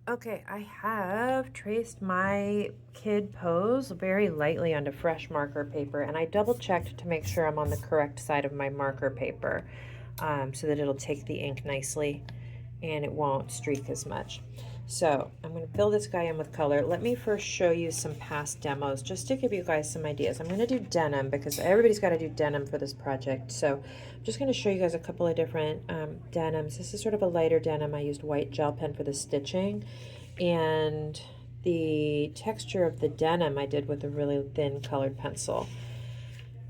Okay, I have traced my kid pose very lightly onto fresh marker paper, and I double checked to make sure I'm on the correct side of my marker paper, so that it'll take the ink nicely and it won't streak as much. So I'm going to fill this guy in with color. Let me first show you some past demos just to give you guys some ideas. I'm going to do denim because everybody's got to do denim for this project. So I'm just going to show you guys a couple of different denims. This is sort of a lighter denim. I used white gel pen for the stitching, and the texture of the denim I did with a really thin colored pencil.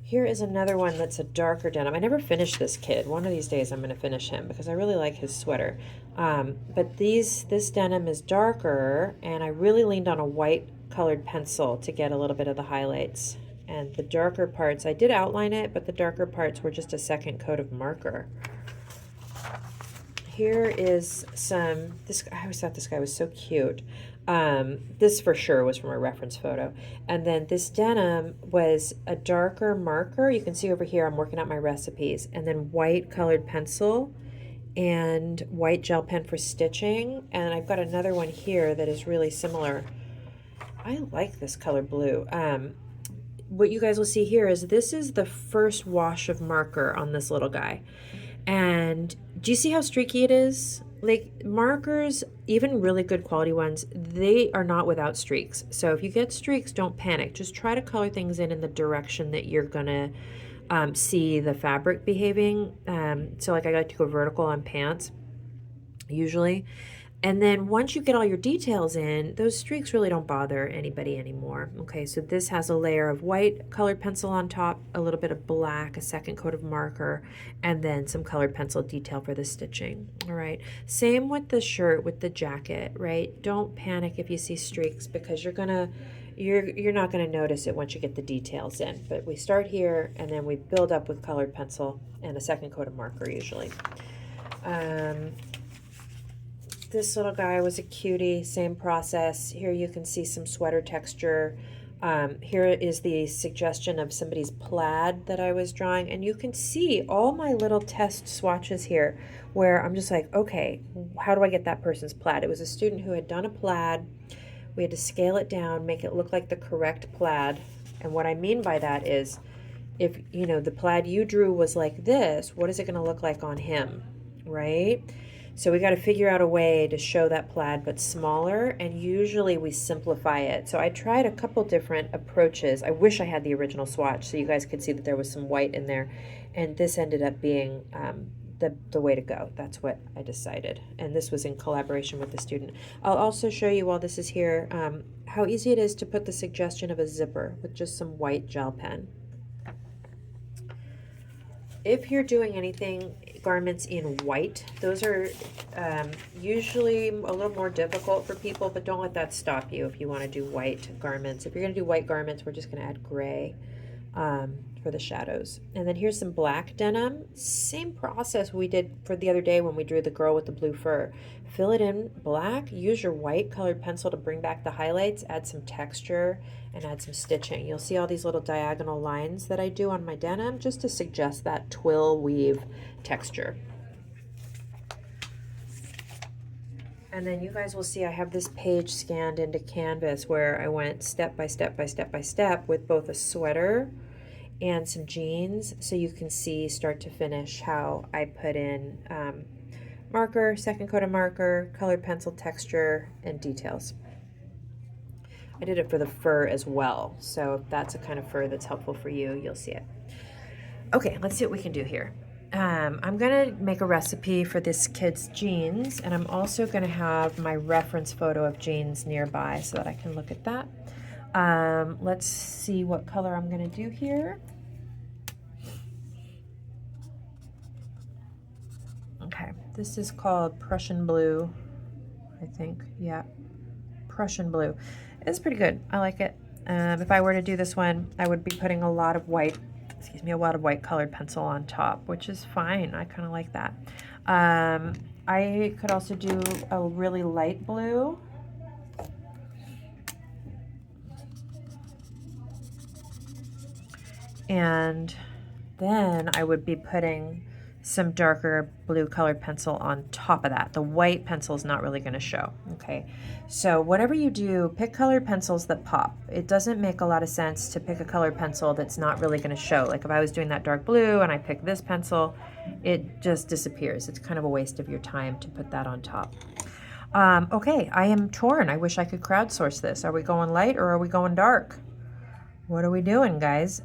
Here is another one that's a darker denim. I never finished this kid. One of these days I'm going to finish him because I really like his sweater. But this denim is darker, and I really leaned on a white colored pencil to get a little bit of the highlights. And the darker parts, I did outline it, but the darker parts were just a second coat of marker. Here is some, I always thought this guy was so cute. This for sure was from a reference photo. And then this denim was a darker marker. You can see over here I'm working out my recipes. And then white colored pencil and white gel pen for stitching. And I've got another one here that is really similar. I like this color blue. What you guys will see here is this is the first wash of marker on this little guy. And do you see how streaky it is? Like markers, even really good quality ones, they are not without streaks. So if you get streaks, don't panic. Just try to color things in the direction that you're gonna see the fabric behaving. So like I like to go vertical on pants, usually. And then once you get all your details in, those streaks really don't bother anybody anymore. Okay, so this has a layer of white colored pencil on top, a little bit of black, a second coat of marker, and then some colored pencil detail for the stitching. All right, same with the shirt, with the jacket, right? Don't panic if you see streaks because you're not gonna notice it once you get the details in. But we start here and then we build up with colored pencil and a second coat of marker usually. This little guy was a cutie, same process. Here you can see some sweater texture. Here is the suggestion of somebody's plaid that I was drawing, and you can see all my little test swatches here where I'm just like, okay, how do I get that person's plaid? It was a student who had done a plaid. We had to scale it down, make it look like the correct plaid. And what I mean by that is, if you know the plaid you drew was like this, what is it going to look like on him, right? So we got to figure out a way to show that plaid but smaller, and usually we simplify it. So I tried a couple different approaches. I wish I had the original swatch so you guys could see that there was some white in there, and this ended up being the way to go. That's what I decided, and this was in collaboration with the student. I'll also show you while this is here how easy it is to put the suggestion of a zipper with just some white gel pen. If you're doing anything, garments in white, those are usually a little more difficult for people, but don't let that stop you if you want to do white garments. If you're going to do white garments, we're just going to add gray for the shadows. And then here's some black denim. Same process we did for the other day when we drew the girl with the blue fur. Fill it in black, use your white colored pencil to bring back the highlights, add some texture, and add some stitching. You'll see all these little diagonal lines that I do on my denim just to suggest that twill weave texture. And then you guys will see I have this page scanned into Canvas where I went step by step by step by step with both a sweater and some jeans, so you can see start to finish how I put in marker, second coat of marker, colored pencil texture, and details. I did it for the fur as well, so if that's a kind of fur that's helpful for you, you'll see it. Okay, let's see what we can do here. I'm gonna make a recipe for this kid's jeans, and I'm also gonna have my reference photo of jeans nearby so that I can look at that. Let's see what color I'm gonna do here. Okay, this is called Prussian blue, I think. Yeah, Prussian blue. It's pretty good. I like it. If I were to do this one, I would be putting a lot of white, a lot of white colored pencil on top, which is fine. I kind of like that. I could also do a really light blue. And then I would be putting some darker blue colored pencil on top of that. The white pencil is not really going to show. Okay, so whatever you do, pick colored pencils that pop. It doesn't make a lot of sense to pick a colored pencil that's not really going to show. Like if I was doing that dark blue and I picked this pencil, it just disappears. It's kind of a waste of your time to put that on top. Okay, I am torn. I wish I could crowdsource this. Are we going light or are we going dark? What are we doing, guys?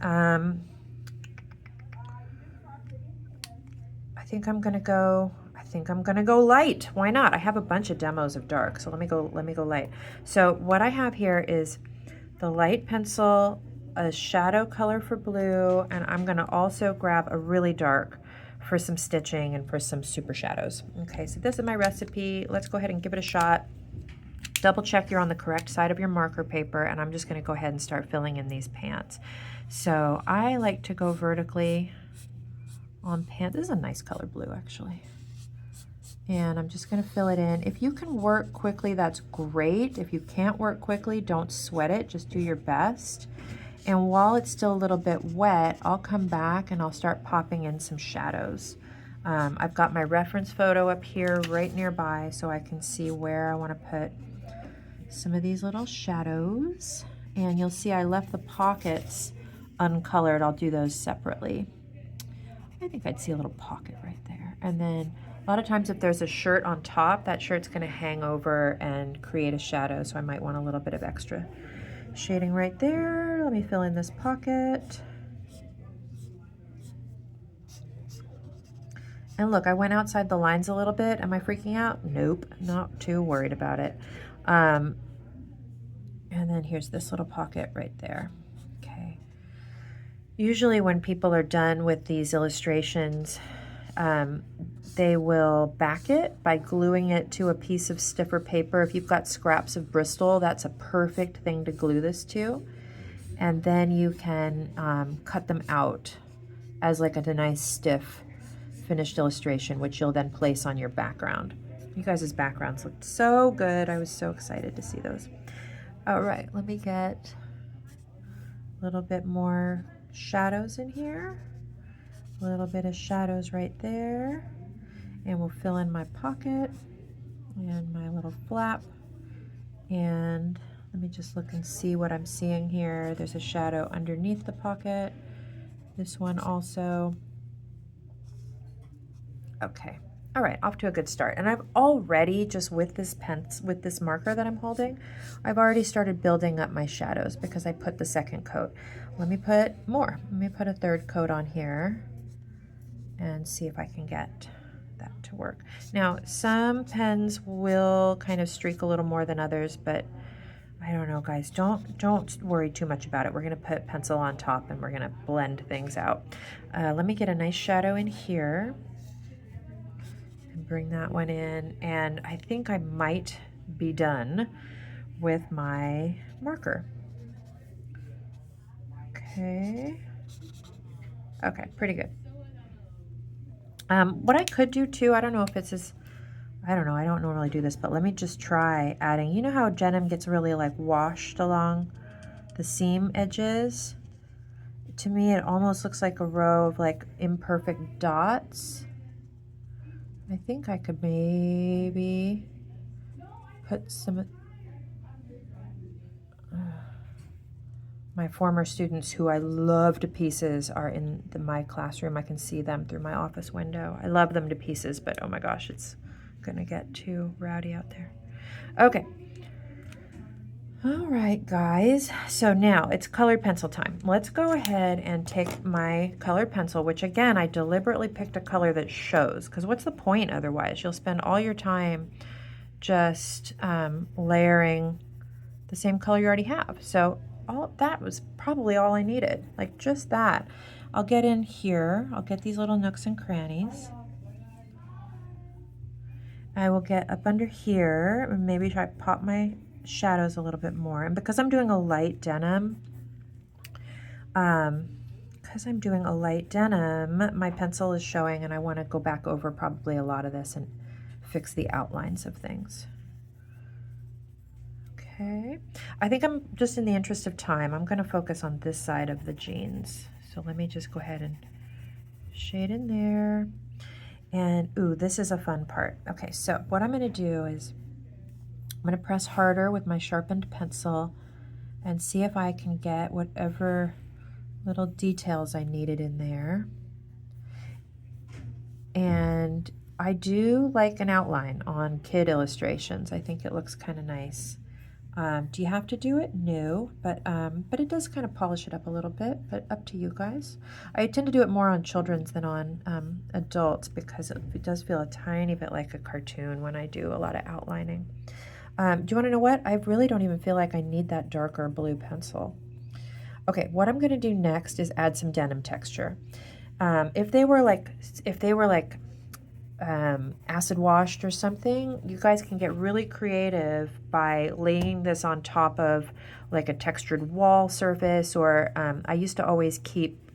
I think I'm gonna go light. Why not? I have a bunch of demos of dark, so let me go light. So what I have here is the light pencil, a shadow color for blue, and I'm gonna also grab a really dark for some stitching and for some super shadows. Okay, so this is my recipe. Let's go ahead and give it a shot. Double check you're on the correct side of your marker paper, and I'm just gonna go ahead and start filling in these pants. So I like to go vertically on pants. This is a nice color blue, actually. And I'm just gonna fill it in. If you can work quickly, that's great. If you can't work quickly, don't sweat it, just do your best. And while it's still a little bit wet, I'll come back and I'll start popping in some shadows. I've got my reference photo up here right nearby so I can see where I wanna put some of these little shadows. And you'll see I left the pockets uncolored. I'll do those separately. I think I'd see a little pocket right there. And then a lot of times if there's a shirt on top, that shirt's gonna hang over and create a shadow, so I might want a little bit of extra shading right there. Let me fill in this pocket. And look, I went outside the lines a little bit. Am I freaking out? Nope, not too worried about it. And then here's this little pocket right there. Okay. Usually when people are done with these illustrations, they will back it by gluing it to a piece of stiffer paper. If you've got scraps of Bristol, that's a perfect thing to glue this to. And then you can cut them out as like a nice stiff finished illustration, which you'll then place on your background. You guys' backgrounds looked so good. I was so excited to see those. All right, let me get a little bit more shadows in here. A little bit of shadows right there. And we'll fill in my pocket and my little flap. And let me just look and see what I'm seeing here. There's a shadow underneath the pocket. This one also. Okay. All right, off to a good start. And I've already, just with this with this marker that I'm holding, I've already started building up my shadows because I put the second coat. Let me put more. Let me put a third coat on here and see if I can get that to work. Now, some pens will kind of streak a little more than others, but I don't know, guys. Don't worry too much about it. We're gonna put pencil on top and we're gonna blend things out. Let me get a nice shadow in here and bring that one in. And I think I might be done with my marker. Okay. Okay, pretty good. What I could do too, I don't know if it's as, I don't know, I don't normally do this, but let me just try adding, you know how denim gets really like washed along the seam edges? To me, it almost looks like a row of like imperfect dots. I think I could maybe put some, my former students who I love to pieces are in my classroom. I can see them through my office window. I love them to pieces, but oh my gosh, it's gonna get too rowdy out there. Okay. All right, guys. So now it's colored pencil time. Let's go ahead and take my colored pencil, which again, I deliberately picked a color that shows, because what's the point otherwise? You'll spend all your time just layering the same color you already have. So that was probably all I needed, like just that. I'll get in here, I'll get these little nooks and crannies. I will get up under here and maybe try to pop my shadows a little bit more. And because I'm doing a light denim, my pencil is showing and I want to go back over probably a lot of this and fix the outlines of things. Okay, I think I'm just in the interest of time, I'm going to focus on this side of the jeans. So let me just go ahead and shade in there. And ooh, this is a fun part. Okay, so what I'm gonna do is I'm gonna press harder with my sharpened pencil and see if I can get whatever little details I needed in there. And I do like an outline on kid illustrations. I think it looks kind of nice. Do you have to do it? No, but it does kind of polish it up a little bit, but up to you guys. I tend to do it more on children's than on adults because it does feel a tiny bit like a cartoon when I do a lot of outlining. Do you want to know what? I really don't even feel like I need that darker blue pencil. Okay, what I'm going to do next is add some denim texture. If they were like acid washed or something, you guys can get really creative by laying this on top of like a textured wall surface, or I used to always keep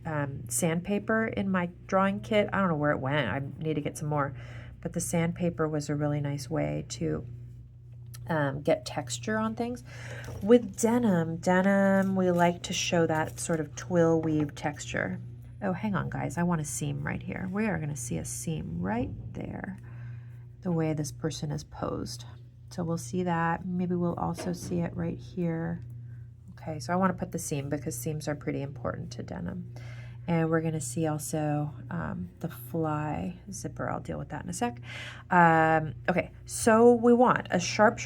sandpaper in my drawing kit. I don't know where it went. I need to get some more, but the sandpaper was a really nice way to get texture on things. With denim, we like to show that sort of twill weave texture. Oh, hang on, guys. I want a seam right here. We are going to see a seam right there, the way this person is posed. So we'll see that. Maybe we'll also see it right here. Okay, so I want to put the seam because seams are pretty important to denim. And we're going to see also the fly zipper. I'll deal with that in a sec. Okay, so we want a sharp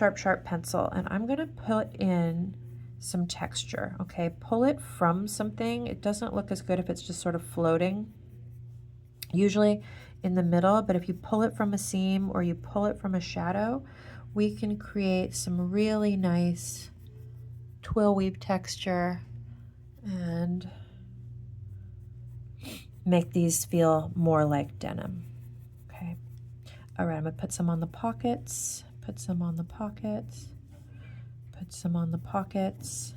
pencil, and I'm going to put in some texture. Okay, pull it from something. It doesn't look as good if it's just sort of floating, usually in the middle, but if you pull it from a seam or you pull it from a shadow, we can create some really nice twill weave texture and make these feel more like denim. Okay, all right, I'm gonna put some on the pockets, put some on the pockets, put some on the pockets.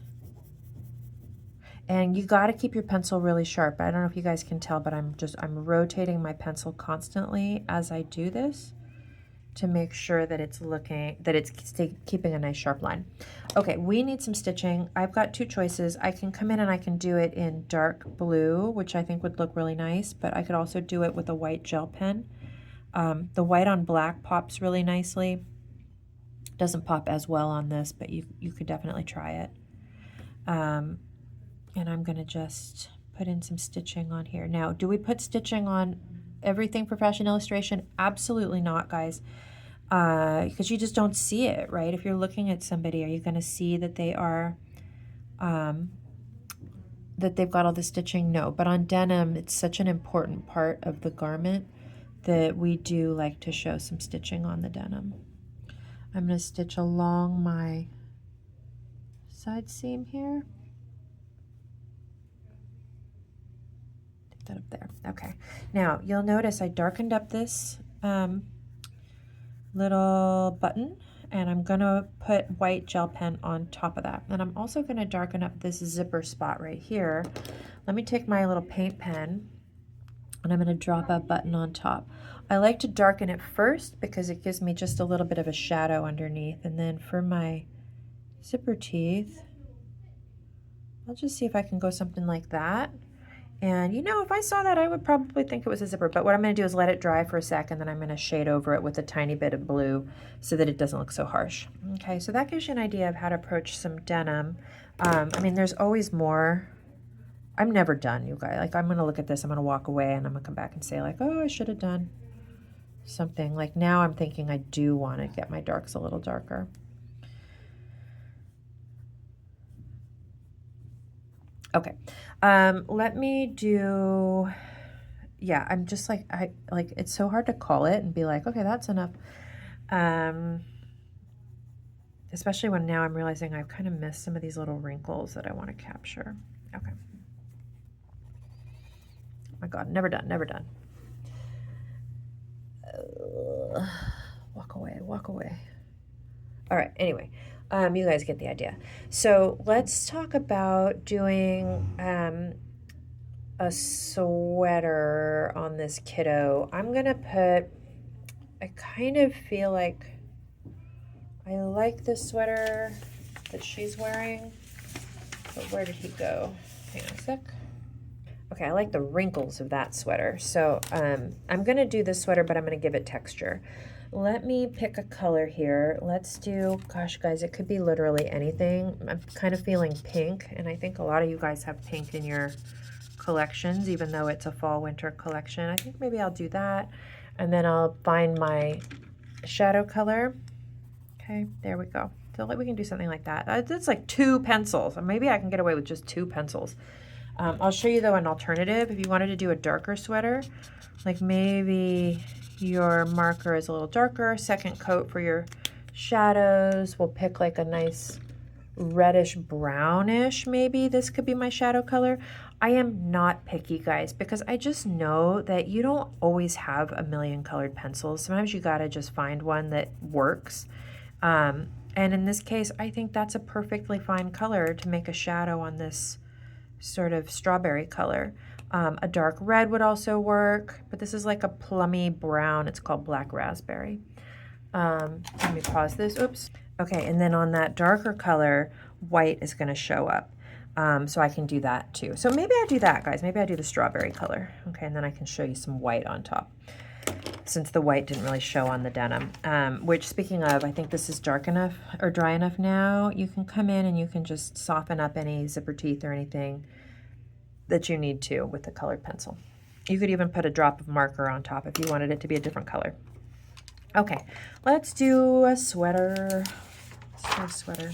And you got to keep your pencil really sharp. I don't know if you guys can tell, but I'm rotating my pencil constantly as I do this to make sure that it's keeping a nice sharp line. Okay, we need some stitching. I've got two choices. I can come in and I can do it in dark blue, which I think would look really nice, but I could also do it with a white gel pen. The white on black pops really nicely. Doesn't pop as well on this, but you could definitely try it. And I'm going to just put in some stitching on here. Now, do we put stitching on everything for fashion illustration? Absolutely not, guys, because you just don't see it, right? If you're looking at somebody, are you going to see that they are, that they've got all the stitching? No, but on denim, it's such an important part of the garment that we do like to show some stitching on the denim. I'm going to stitch along my side seam here. That up there. Okay. Now you'll notice I darkened up this little button, and I'm gonna put white gel pen on top of that. And I'm also gonna darken up this zipper spot right here. Let me take my little paint pen and I'm gonna drop a button on top. I like to darken it first because it gives me just a little bit of a shadow underneath. And then for my zipper teeth, I'll just see if I can go something like that. And you know, if I saw that, I would probably think it was a zipper, but what I'm going to do is let it dry for a sec, and then I'm going to shade over it with a tiny bit of blue so that it doesn't look so harsh. Okay, so that gives you an idea of how to approach some denim. I mean, there's always more. I'm never done, you guys. Like, I'm going to look at this, I'm going to walk away, and I'm going to come back and say, like, oh, I should have done something. Like, now I'm thinking I do want to get my darks a little darker. Okay, let me do, yeah, I'm just like, it's so hard to call it and be like, okay, that's enough. Especially when now I'm realizing I've kind of missed some of these little wrinkles that I want to capture. Okay. Oh my God, never done, never done. Walk away, walk away. All right, anyway. You guys get the idea. So let's talk about doing a sweater on this kiddo. I'm gonna put, I kind of feel like I like this sweater that she's wearing, but where did he go? Hang on a sec. Okay, I like the wrinkles of that sweater. So I'm going to do this sweater, but I'm going to give it texture. Let me pick a color here. Let's do, gosh, guys, it could be literally anything. I'm kind of feeling pink, and I think a lot of you guys have pink in your collections, even though it's a fall-winter collection. I think maybe I'll do that, and then I'll find my shadow color. Okay, there we go. So we can do something like that. That's like 2 pencils. Maybe I can get away with just 2 pencils. I'll show you, though, an alternative. If you wanted to do a darker sweater, like maybe your marker is a little darker, second coat for your shadows. We'll pick like a nice reddish brownish, maybe this could be my shadow color. I am not picky, guys, because I just know that you don't always have a million colored pencils. Sometimes you gotta just find one that works. And in this case, I think that's a perfectly fine color to make a shadow on this sort of strawberry color. A dark red would also work, but this is like a plummy brown. It's called black raspberry. Let me pause this. Oops. Okay, and then on that darker color, white is going to show up. So I can do that too. So maybe I do that, guys. Maybe I do the strawberry color. Okay, and then I can show you some white on top, since the white didn't really show on the denim. Which, speaking of, I think this is dark enough or dry enough now. You can come in and you can just soften up any zipper teeth or anything that you need to with the colored pencil. You could even put a drop of marker on top if you wanted it to be a different color. Okay, let's do a sweater. Let's do a sweater.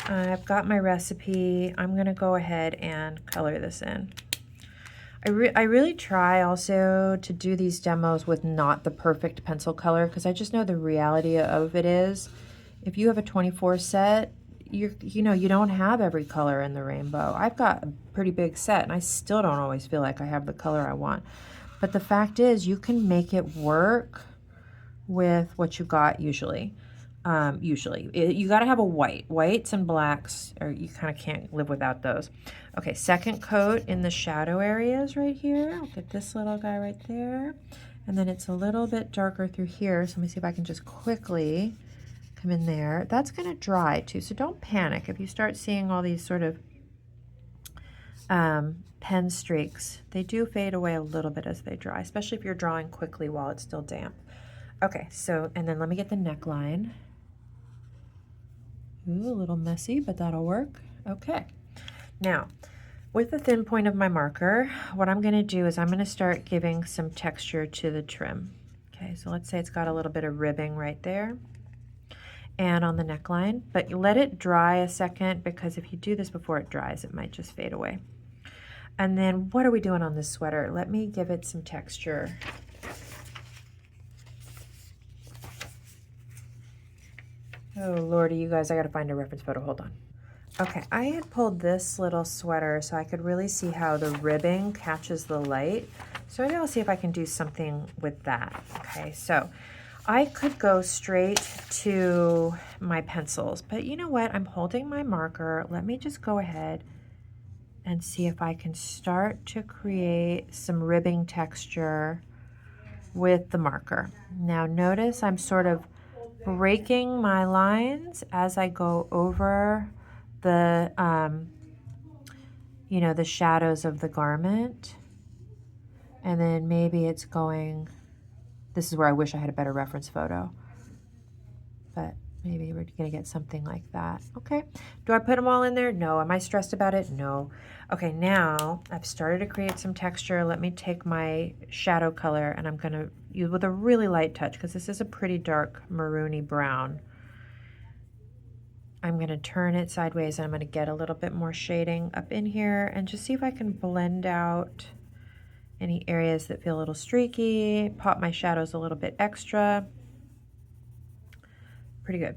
I've got my recipe. I'm gonna go ahead and color this in. I really try also to do these demos with not the perfect pencil color, because I just know the reality of it is, if you have a 24 set, you know, you don't have every color in the rainbow. I've got a pretty big set and I still don't always feel like I have the color I want. But the fact is, you can make it work with what you got usually. You got to have a whites and blacks, or you kind of can't live without those. Okay, second coat in the shadow areas right here. I'll get this little guy right there, and then it's a little bit darker through here, so let me see if I can just quickly come in there. That's going to dry too, so don't panic if you start seeing all these sort of pen streaks. They do fade away a little bit as they dry, especially if you're drawing quickly while it's still damp. Okay, so, and then let me get the neckline. Ooh, a little messy, but that'll work. Okay. Now, with the thin point of my marker, what I'm going to do is I'm going to start giving some texture to the trim. Okay, so let's say it's got a little bit of ribbing right there and on the neckline, but let it dry a second, because if you do this before it dries, it might just fade away. And then what are we doing on this sweater? Let me give it some texture. Oh, Lordy, you guys, I got to find a reference photo. Hold on. Okay, I had pulled this little sweater so I could really see how the ribbing catches the light. So maybe I'll see if I can do something with that. Okay, so I could go straight to my pencils, but you know what? I'm holding my marker. Let me just go ahead and see if I can start to create some ribbing texture with the marker. Now notice I'm sort of breaking my lines as I go over the, you know, the shadows of the garment. And then maybe it's going, this is where I wish I had a better reference photo, but maybe we're gonna get something like that. Okay, do I put them all in there? No. Am I stressed about it? No. Okay, now I've started to create some texture. Let me take my shadow color and I'm gonna use with a really light touch, because this is a pretty dark maroony brown. I'm gonna turn it sideways and I'm gonna get a little bit more shading up in here and just see if I can blend out any areas that feel a little streaky, pop my shadows a little bit extra. Pretty good.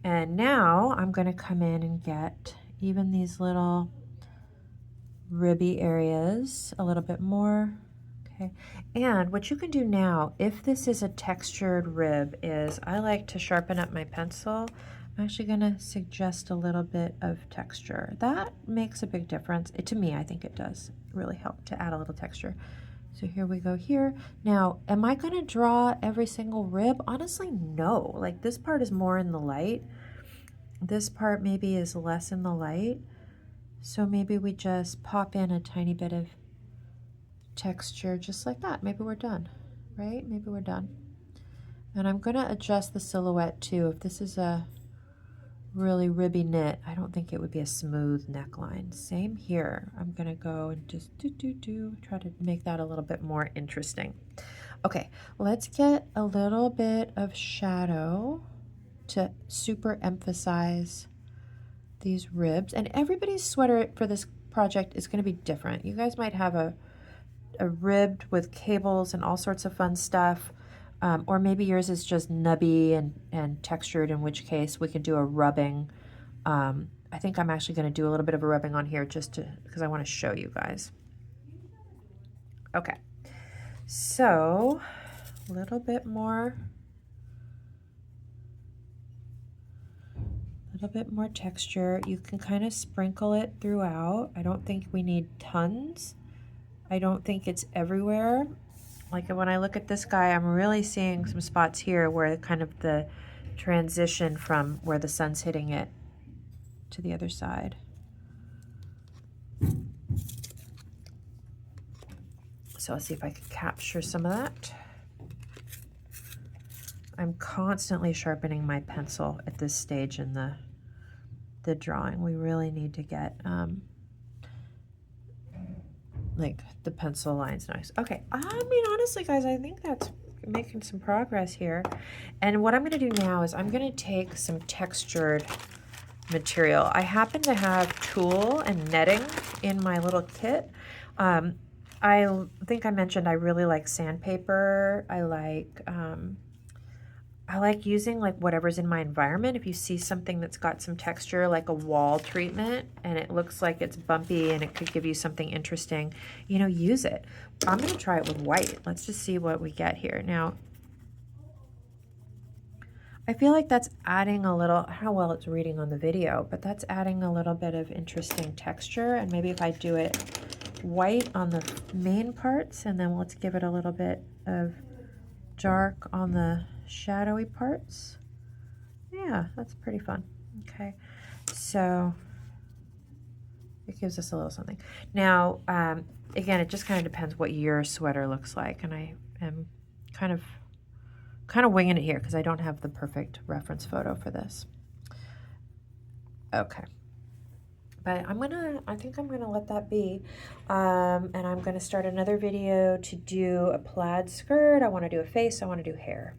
And now I'm going to come in and get even these little ribby areas a little bit more. Okay. And what you can do now, if this is a textured rib, is I like to sharpen up my pencil. I'm actually going to suggest a little bit of texture. That makes a big difference. To me, I think it does really help to add a little texture. So here we go here. Now, am I going to draw every single rib? Honestly, no. Like, this part is more in the light. This part maybe is less in the light. So maybe we just pop in a tiny bit of texture just like that. Maybe we're done, right? Maybe we're done. And I'm gonna adjust the silhouette too. If this is a really ribby knit, I don't think it would be a smooth neckline. Same here. I'm gonna go and just try to make that a little bit more interesting. Okay, let's get a little bit of shadow to super emphasize these ribs. And everybody's sweater for this project is gonna be different. You guys might have a ribbed with cables and all sorts of fun stuff. Or maybe yours is just nubby and textured, in which case we can do a rubbing. I think I'm actually going to do a little bit of a rubbing on here just because I want to show you guys. Okay, so a little bit more texture. You can kind of sprinkle it throughout. I don't think we need tons. I don't think it's everywhere. Like when I look at this guy, I'm really seeing some spots here where kind of the transition from where the sun's hitting it to the other side. So I'll see if I can capture some of that. I'm constantly sharpening my pencil at this stage in the drawing. We really need to get like the pencil lines nice. Okay, I mean, honestly, guys, I think that's making some progress here. And what I'm going to do now is I'm going to take some textured material. I happen to have tulle and netting in my little kit. I think I mentioned I really like sandpaper. I like using like whatever's in my environment. If you see something that's got some texture, like a wall treatment, and it looks like it's bumpy and it could give you something interesting, you know, use it. I'm going to try it with white. Let's just see what we get here. Now, I feel like that's adding a little, how well it's reading on the video, but that's adding a little bit of interesting texture. And maybe if I do it white on the main parts, and then let's give it a little bit of dark on the shadowy parts. Yeah, that's pretty fun. Okay, so it gives us a little something. Now, again, it just kind of depends what your sweater looks like, and I am kind of winging it here because I don't have the perfect reference photo for this. Okay. But I think I'm gonna let that be. And I'm gonna start another video to do a plaid skirt. I wanna do a face, I wanna do hair.